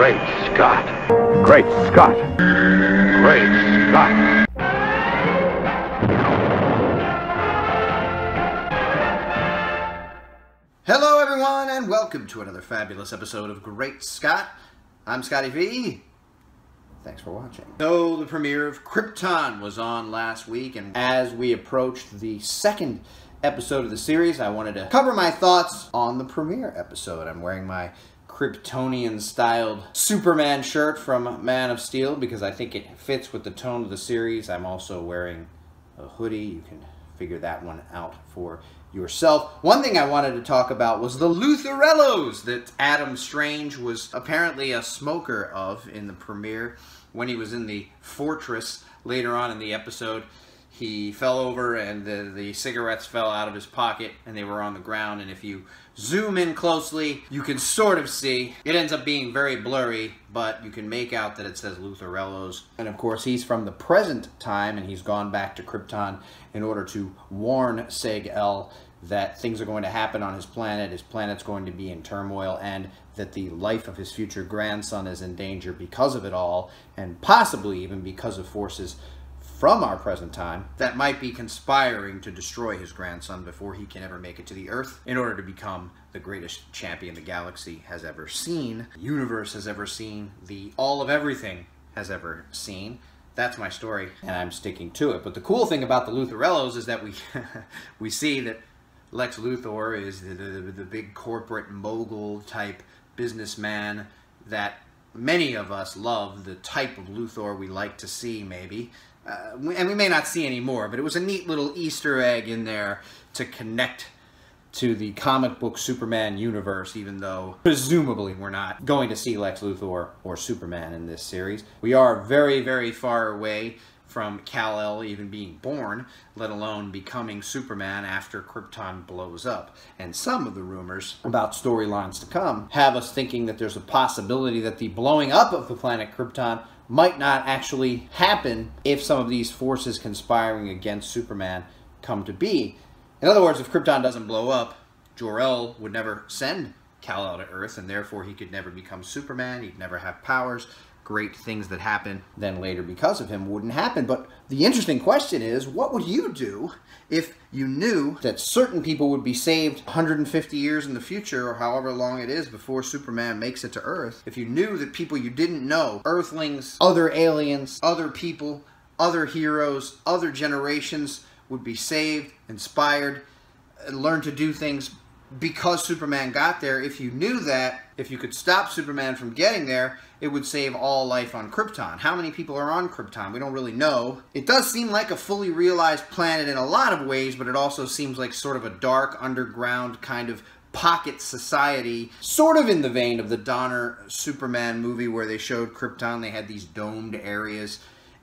Great Scott. Great Scott. Great Scott. Hello everyone and welcome to another fabulous episode of Great Scott. I'm Scotty V. Thanks for watching. So the premiere of Krypton was on last week, and as we approached the second episode of the series, I wanted to cover my thoughts on the premiere episode. I'm wearing my Kryptonian-styled Superman shirt from Man of Steel because I think it fits with the tone of the series. I'm also wearing a hoodie. You can figure that one out for yourself. One thing I wanted to talk about was the Lutherellos that Adam Strange was apparently a smoker of in the premiere. When he was in the fortress later on in the episode, he fell over and the cigarettes fell out of his pocket and they were on the ground, and if you zoom in closely you can sort of see. It ends up being very blurry, but you can make out that it says Lutherellos. And of course he's from the present time and he's gone back to Krypton in order to warn Seg-El that things are going to happen on his planet. His planet's going to be in turmoil, and that the life of his future grandson is in danger because of it all, and possibly even because of forces from our present time that might be conspiring to destroy his grandson before he can ever make it to the Earth in order to become the greatest champion the galaxy has ever seen, the universe has ever seen, the all of everything has ever seen. That's my story, and I'm sticking to it. But the cool thing about the Lutherellos is that we see that Lex Luthor is the big corporate mogul type businessman that many of us love, the type of Luthor we like to see, maybe. And we may not see any more, but it was a neat little Easter egg in there to connect to the comic book Superman universe, even though presumably we're not going to see Lex Luthor or Superman in this series. We are very, very far away from Kal-El even being born, let alone becoming Superman after Krypton blows up. And some of the rumors about storylines to come have us thinking that there's a possibility that the blowing up of the planet Krypton might not actually happen if some of these forces conspiring against Superman come to be. In other words, if Krypton doesn't blow up, Jor-El would never send Kal-El to Earth, and therefore he could never become Superman, he'd never have powers. Great things that happen then later because of him wouldn't happen. But the interesting question is, what would you do if you knew that certain people would be saved 150 years in the future, or however long it is before Superman makes it to Earth? If you knew that people you didn't know, Earthlings, other aliens, other people, other heroes, other generations would be saved, inspired, learn to do things because Superman got there. If you knew that, if you could stop Superman from getting there, it would save all life on Krypton. How many people are on Krypton? We don't really know. It does seem like a fully realized planet in a lot of ways, but it also seems like sort of a dark, underground kind of pocket society, sort of in the vein of the Donner Superman movie where they showed Krypton. They had these domed areas,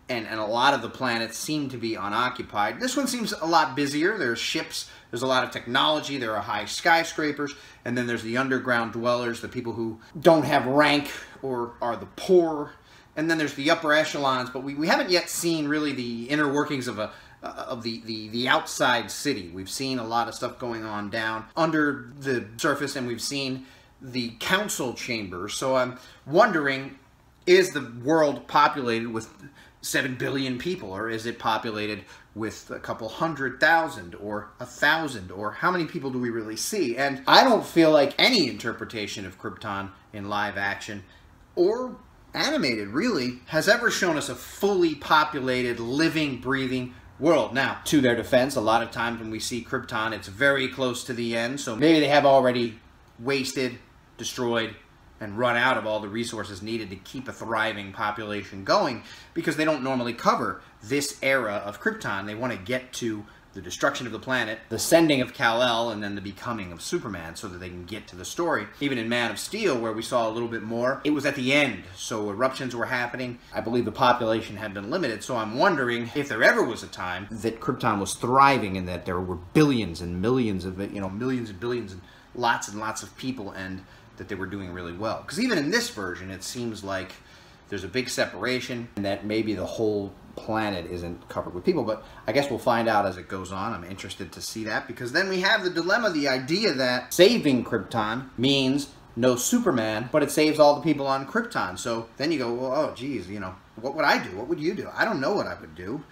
and a lot of the planets seem to be unoccupied. This one seems a lot busier. There's ships, there's a lot of technology, there are high skyscrapers, and then there's the underground dwellers, the people who don't have rank or are the poor, and then there's the upper echelons, but we haven't yet seen really the inner workings of the outside city. We've seen a lot of stuff going on down under the surface, and we've seen the council chambers. So I'm wondering, is the world populated with 7 billion people, or is it populated with a couple 100,000 or 1,000, or how many people do we really see? And I don't feel like any interpretation of Krypton in live action or animated really has ever shown us a fully populated, living, breathing world. Now, to their defense, a lot of times when we see Krypton, it's very close to the end, so maybe they have already wasted, destroyed, and run out of all the resources needed to keep a thriving population going, because they don't normally cover this era of Krypton. They want to get to the destruction of the planet, the sending of Kal-El, and then the becoming of Superman so that they can get to the story. Even in Man of Steel, where we saw a little bit more, it was at the end, so eruptions were happening. I believe the population had been limited, so I'm wondering if there ever was a time that Krypton was thriving and that there were billions and millions of, millions and billions and lots of people, and that they were doing really well. Because even in this version, it seems like there's a big separation and that maybe the whole planet isn't covered with people, but I guess we'll find out as it goes on. I'm interested to see that, because then we have the dilemma, the idea that saving Krypton means no Superman, but it saves all the people on Krypton. So then you go, well, oh, geez, you know, what would I do? What would you do? I don't know what I would do.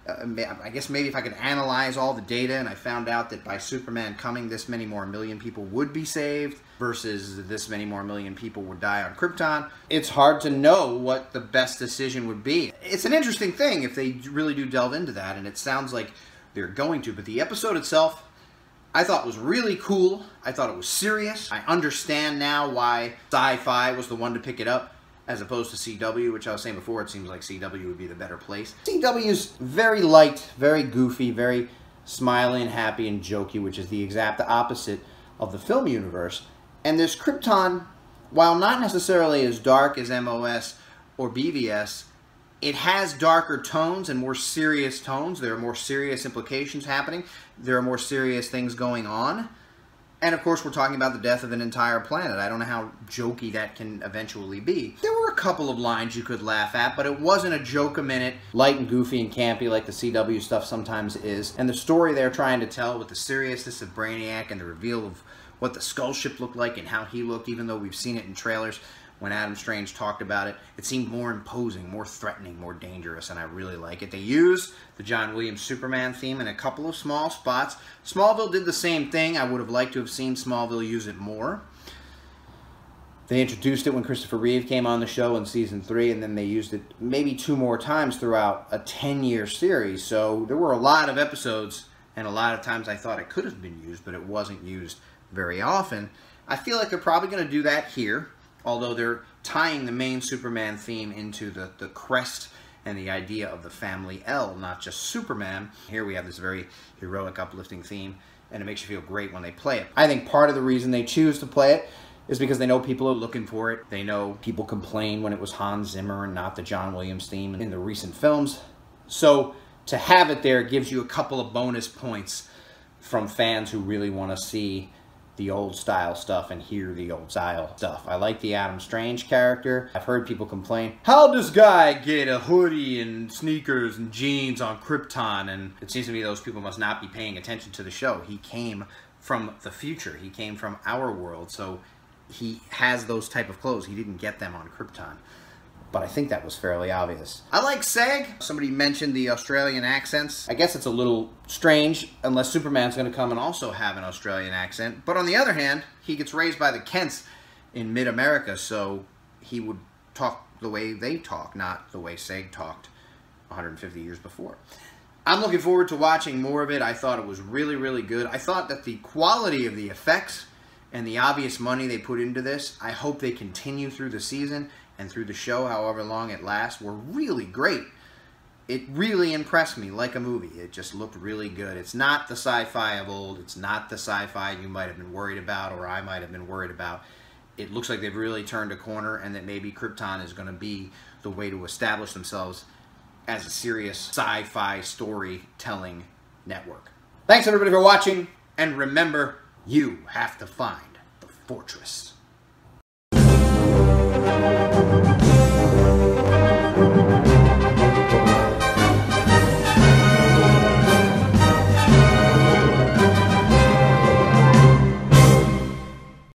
I guess maybe if I could analyze all the data and I found out that by Superman coming, this many more million people would be saved versus this many more million people would die on Krypton. It's hard to know what the best decision would be. It's an interesting thing if they really do delve into that, and it sounds like they're going to, but the episode itself, I thought was really cool. I thought it was serious. I understand now why Sci-Fi was the one to pick it up as opposed to CW, which I was saying before, it seems like CW would be the better place. CW is very light, very goofy, very smiley and happy and jokey, which is the exact opposite of the film universe. And this Krypton, while not necessarily as dark as MOS or BVS, it has darker tones and more serious tones. There are more serious implications happening. There are more serious things going on. And of course, we're talking about the death of an entire planet. I don't know how jokey that can eventually be. There were a couple of lines you could laugh at, but it wasn't a joke a minute, light and goofy and campy like the CW stuff sometimes is. And the story they're trying to tell with the seriousness of Brainiac and the reveal of what the Skull Ship looked like and how he looked, even though we've seen it in trailers when Adam Strange talked about it, it seemed more imposing, more threatening, more dangerous, and I really like it. They used the John Williams Superman theme in a couple of small spots. Smallville did the same thing. I would have liked to have seen Smallville use it more. They introduced it when Christopher Reeve came on the show in Season 3, and then they used it maybe 2 more times throughout a 10-year series. So there were a lot of episodes, and a lot of times I thought it could have been used, but it wasn't used very often. I feel like they're probably going to do that here, although they're tying the main Superman theme into the crest and the idea of the family L, not just Superman. Here we have this very heroic, uplifting theme, and it makes you feel great when they play it. I think part of the reason they choose to play it is because they know people are looking for it. They know people complained when it was Hans Zimmer and not the John Williams theme in the recent films. So to have it there gives you a couple of bonus points from fans who really want to see the old style stuff and hear the old style stuff. I like the Adam Strange character. I've heard people complain, how does guy get a hoodie and sneakers and jeans on Krypton? And it seems to me those people must not be paying attention to the show. He came from the future. He came from our world, so he has those type of clothes. He didn't get them on Krypton. But I think that was fairly obvious. I like Seg. Somebody mentioned the Australian accents. I guess it's a little strange unless Superman's going to come and also have an Australian accent. But on the other hand, he gets raised by the Kents in mid-America, so he would talk the way they talk, not the way Seg talked 150 years before. I'm looking forward to watching more of it. I thought it was really, really good. I thought that the quality of the effects and the obvious money they put into this, I hope they continue through the season and through the show, however long it lasts, were really great. It really impressed me like a movie. It just looked really good. It's not the sci-fi of old. It's not the sci-fi you might have been worried about or I might have been worried about. It looks like they've really turned a corner and that maybe Krypton is going to be the way to establish themselves as a serious sci-fi storytelling network. Thanks everybody for watching, and remember, you have to find the fortress.